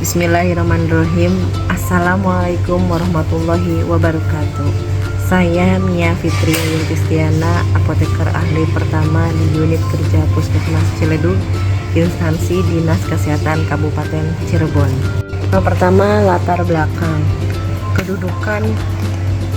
Bismillahirrahmanirrahim. Assalamualaikum warahmatullahi wabarakatuh. Saya Mia Fitri Yultistiana, apoteker ahli pertama di unit kerja Puskesmas Ciledug, instansi Dinas Kesehatan Kabupaten Cirebon. Yang pertama, latar belakang. Kedudukan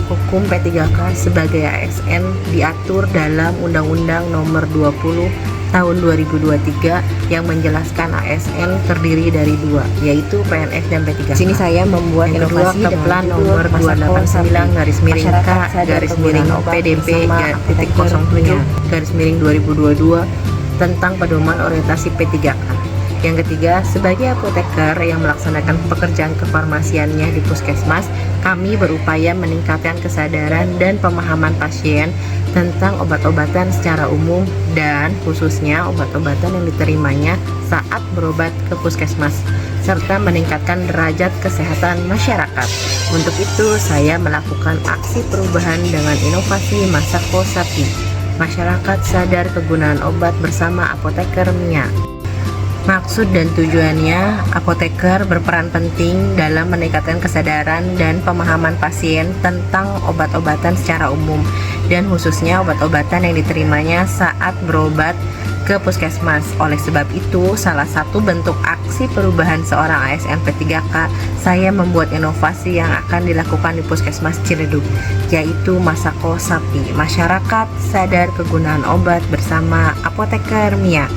hukum P3K sebagai ASN diatur dalam Undang-Undang Nomor 20 Tahun 2023 yang menjelaskan ASN terdiri dari dua, yaitu PNS dan P3K. Sini saya membuat inovasi Keplan Nomor 289/K-PDP-07/2022 tentang pedoman orientasi P3K. Yang ketiga, sebagai apoteker yang melaksanakan pekerjaan kefarmasiannya di puskesmas, kami berupaya meningkatkan kesadaran dan pemahaman pasien tentang obat-obatan secara umum dan khususnya obat-obatan yang diterimanya saat berobat ke puskesmas, serta meningkatkan derajat kesehatan masyarakat. Untuk itu, saya melakukan aksi perubahan dengan inovasi Masako Sapi. Masyarakat sadar kegunaan obat bersama apoteker Mia. Maksud dan tujuannya, apoteker berperan penting dalam meningkatkan kesadaran dan pemahaman pasien tentang obat-obatan secara umum dan khususnya obat-obatan yang diterimanya saat berobat ke puskesmas. Oleh sebab itu, salah satu bentuk aksi perubahan seorang ASN P3K, saya membuat inovasi yang akan dilakukan di Puskesmas Ciledug, yaitu Masako Sapi. Masyarakat sadar kegunaan obat bersama apoteker Mia.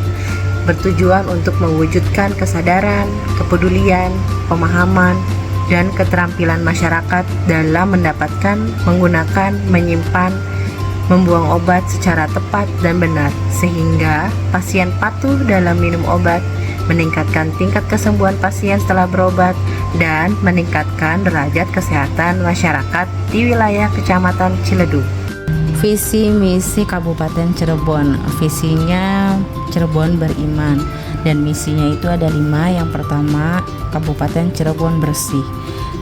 Bertujuan untuk mewujudkan kesadaran, kepedulian, pemahaman, dan keterampilan masyarakat dalam mendapatkan, menggunakan, menyimpan, membuang obat secara tepat dan benar, sehingga pasien patuh dalam minum obat, meningkatkan tingkat kesembuhan pasien setelah berobat, dan meningkatkan derajat kesehatan masyarakat di wilayah Kecamatan Ciledug. Visi misi Kabupaten Cirebon. Visinya Cirebon beriman, dan misinya itu ada 5. Yang pertama, Kabupaten Cirebon bersih.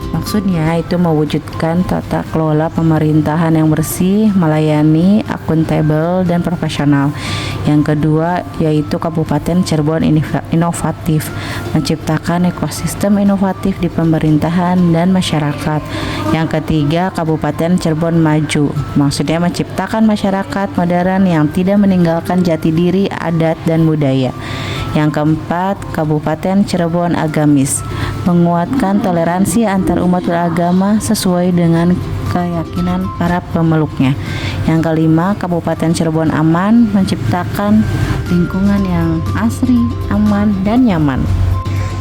Maksudnya itu mewujudkan tata kelola pemerintahan yang bersih, melayani, akuntabel, dan profesional. Yang kedua yaitu Kabupaten Cirebon inovatif, menciptakan ekosistem inovatif di pemerintahan dan masyarakat. Yang ketiga, Kabupaten Cirebon maju, maksudnya menciptakan masyarakat modern yang tidak meninggalkan jati diri, adat, dan budaya. Yang keempat, Kabupaten Cirebon agamis, menguatkan toleransi antar umat beragama sesuai dengan keyakinan para pemeluknya. Yang kelima, Kabupaten Cirebon aman, menciptakan lingkungan yang asri, aman, dan nyaman.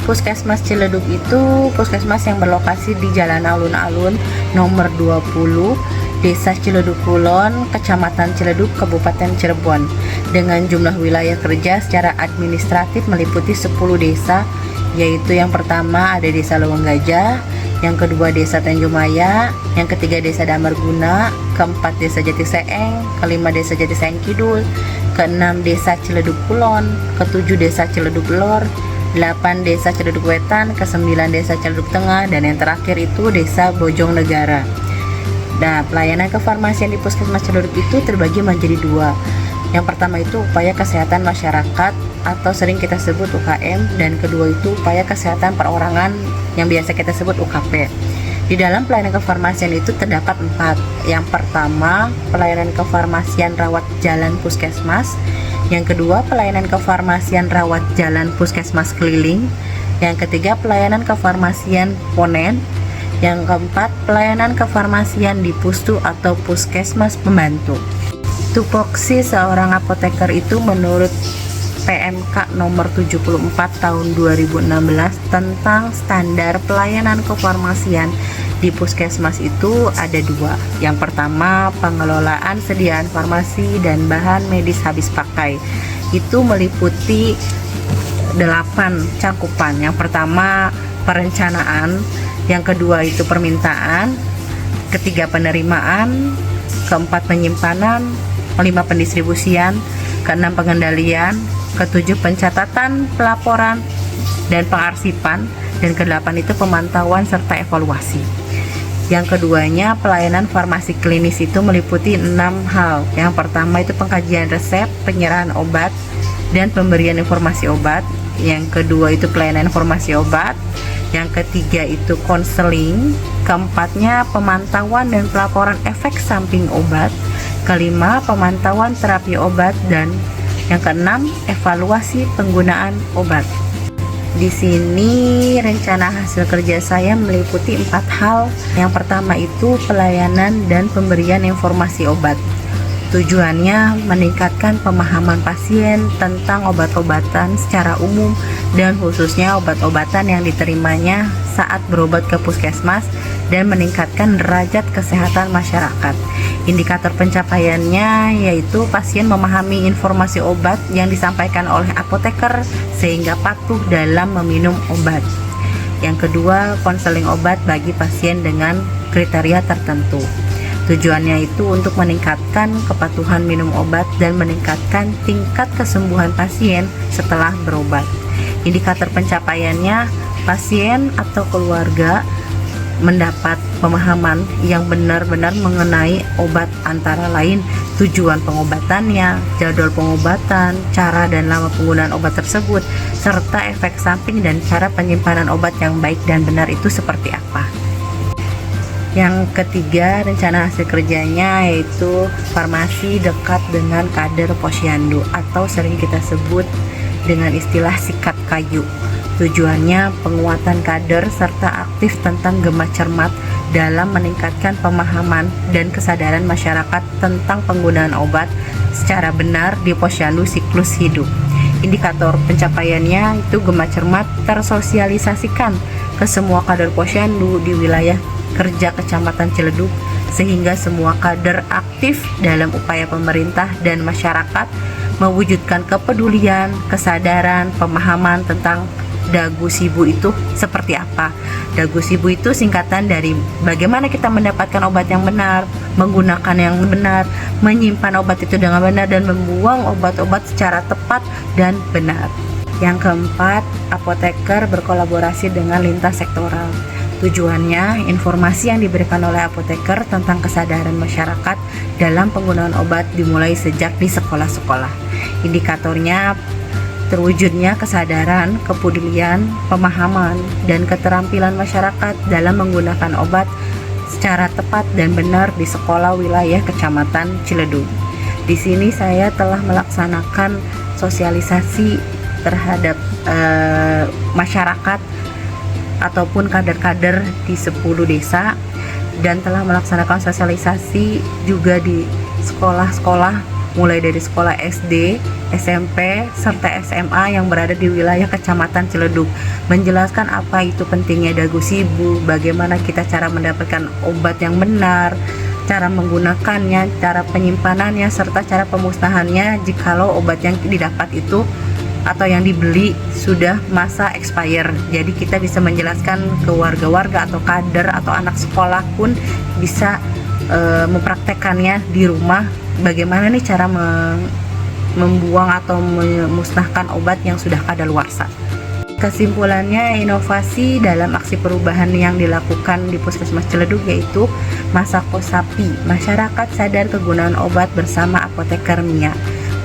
Puskesmas Ciledug itu puskesmas yang berlokasi di Jalan Alun-Alun nomor 20, Desa Ciledug Kulon, Kecamatan Ciledug, Kabupaten Cirebon, dengan jumlah wilayah kerja secara administratif meliputi 10 desa, yaitu yang pertama ada Desa Leweng Gajah, yang kedua Desa Tanjung Maya, yang ketiga Desa Damarguna, keempat Desa Jatiseeng, kelima Desa Jatiseeng Kidul, keenam Desa Ciledug Kulon, ketujuh Desa Ciledug Lor, 8 Desa Ciledug Wetan, ke-9 Desa Ciledug Tengah, dan yang terakhir itu Desa Bojonegara. Nah, pelayanan kefarmasian di Puskesmas Ciledug itu terbagi menjadi 2. Yang pertama itu upaya kesehatan masyarakat atau sering kita sebut UKM, dan kedua itu upaya kesehatan perorangan yang biasa kita sebut UKP. Di dalam pelayanan kefarmasian itu terdapat 4. Yang pertama, pelayanan kefarmasian rawat jalan puskesmas. Yang kedua, pelayanan kefarmasian rawat jalan puskesmas keliling. Yang ketiga, pelayanan kefarmasian ponen. Yang keempat, pelayanan kefarmasian di pustu atau puskesmas pembantu. Tupoksi seorang apoteker itu menurut PMK nomor 74 tahun 2016 tentang standar pelayanan kefarmasian di puskesmas itu ada 2. Yang pertama, pengelolaan sediaan farmasi dan bahan medis habis pakai. Itu meliputi 8 cakupan. Yang pertama, perencanaan, yang kedua itu permintaan, ketiga penerimaan, keempat penyimpanan, kelima pendistribusian, keenam pengendalian, ketujuh pencatatan, pelaporan, dan pengarsipan, dan kedelapan itu pemantauan serta evaluasi. Yang keduanya, pelayanan farmasi klinis itu meliputi 6 hal. Yang pertama itu pengkajian resep, penyerahan obat, dan pemberian informasi obat. Yang kedua itu pelayanan informasi obat. Yang ketiga itu konseling. Keempatnya pemantauan dan pelaporan efek samping obat. Kelima, pemantauan terapi obat. Dan yang keenam, evaluasi penggunaan obat. Di sini rencana hasil kerja saya meliputi 4 hal. Yang pertama itu pelayanan dan pemberian informasi obat. Tujuannya meningkatkan pemahaman pasien tentang obat-obatan secara umum dan khususnya obat-obatan yang diterimanya saat berobat ke puskesmas dan meningkatkan derajat kesehatan masyarakat. Indikator pencapaiannya yaitu pasien memahami informasi obat yang disampaikan oleh apoteker sehingga patuh dalam meminum obat. Yang kedua, konseling obat bagi pasien dengan kriteria tertentu. Tujuannya itu untuk meningkatkan kepatuhan minum obat dan meningkatkan tingkat kesembuhan pasien setelah berobat. Indikator pencapaiannya, pasien atau keluarga mendapat pemahaman yang benar-benar mengenai obat, antara lain tujuan pengobatannya, jadwal pengobatan, cara dan lama penggunaan obat tersebut, serta efek samping dan cara penyimpanan obat yang baik dan benar itu seperti apa. Yang ketiga, rencana hasil kerjanya yaitu farmasi dekat dengan kader posyandu atau sering kita sebut dengan istilah sikat kayu. Tujuannya penguatan kader serta aktif tentang gema cermat dalam meningkatkan pemahaman dan kesadaran masyarakat tentang penggunaan obat secara benar di posyandu siklus hidup. Indikator pencapaiannya itu gema cermat tersosialisasikan ke semua kader posyandu di wilayah kerja Kecamatan Ciledug sehingga semua kader aktif dalam upaya pemerintah dan masyarakat mewujudkan kepedulian, kesadaran, pemahaman tentang Dagu Sibu itu seperti apa. Dagu Sibu itu singkatan dari bagaimana kita mendapatkan obat yang benar, menggunakan yang benar, menyimpan obat itu dengan benar, dan membuang obat-obat secara tepat dan benar. Yang keempat, apoteker berkolaborasi dengan lintas sektoral. Tujuannya, informasi yang diberikan oleh apoteker tentang kesadaran masyarakat dalam penggunaan obat dimulai sejak di sekolah-sekolah. Indikatornya, terwujudnya kesadaran, kepedulian, pemahaman, dan keterampilan masyarakat dalam menggunakan obat secara tepat dan benar di sekolah wilayah Kecamatan Ciledug. Di sini saya telah melaksanakan sosialisasi terhadap masyarakat ataupun kader-kader di 10 desa dan telah melaksanakan sosialisasi juga di sekolah-sekolah mulai dari sekolah SD, SMP, serta SMA yang berada di wilayah Kecamatan Ciledug, menjelaskan apa itu pentingnya Dagu Sibu, bagaimana kita cara mendapatkan obat yang benar, cara menggunakannya, cara penyimpanannya, serta cara pemusnahannya jikalau obat yang didapat itu atau yang dibeli sudah masa expire. Jadi kita bisa menjelaskan ke warga-warga atau kader atau anak sekolah pun bisa mempraktekannya di rumah, bagaimana nih cara membuang atau memusnahkan obat yang sudah kadaluarsa. Kesimpulannya, inovasi dalam aksi perubahan yang dilakukan di Puskesmas Ciledug yaitu Masako Sapi, masyarakat sadar kegunaan obat bersama apoteker Mia,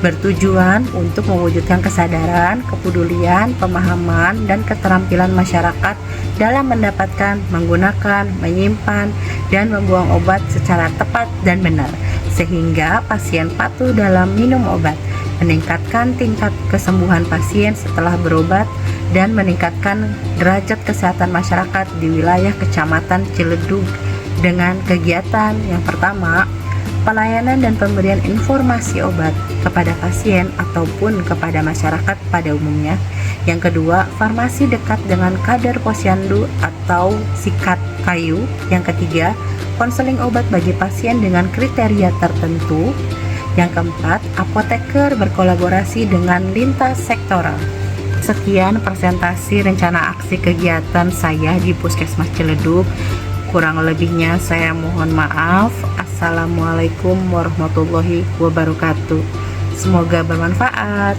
bertujuan untuk mewujudkan kesadaran, kepedulian, pemahaman, dan keterampilan masyarakat dalam mendapatkan, menggunakan, menyimpan, dan membuang obat secara tepat dan benar, sehingga pasien patuh dalam minum obat, meningkatkan tingkat kesembuhan pasien setelah berobat, dan meningkatkan derajat kesehatan masyarakat di wilayah Kecamatan Ciledug dengan kegiatan yang pertama, pelayanan dan pemberian informasi obat kepada pasien ataupun kepada masyarakat pada umumnya. Yang kedua, farmasi dekat dengan kader posyandu atau sikat kayu. Yang ketiga, konseling obat bagi pasien dengan kriteria tertentu. Yang keempat, apoteker berkolaborasi dengan lintas sektoral. Sekian presentasi rencana aksi kegiatan saya di Puskesmas Ciledug. Kurang lebihnya saya mohon maaf. Assalamualaikum warahmatullahi wabarakatuh. Semoga bermanfaat.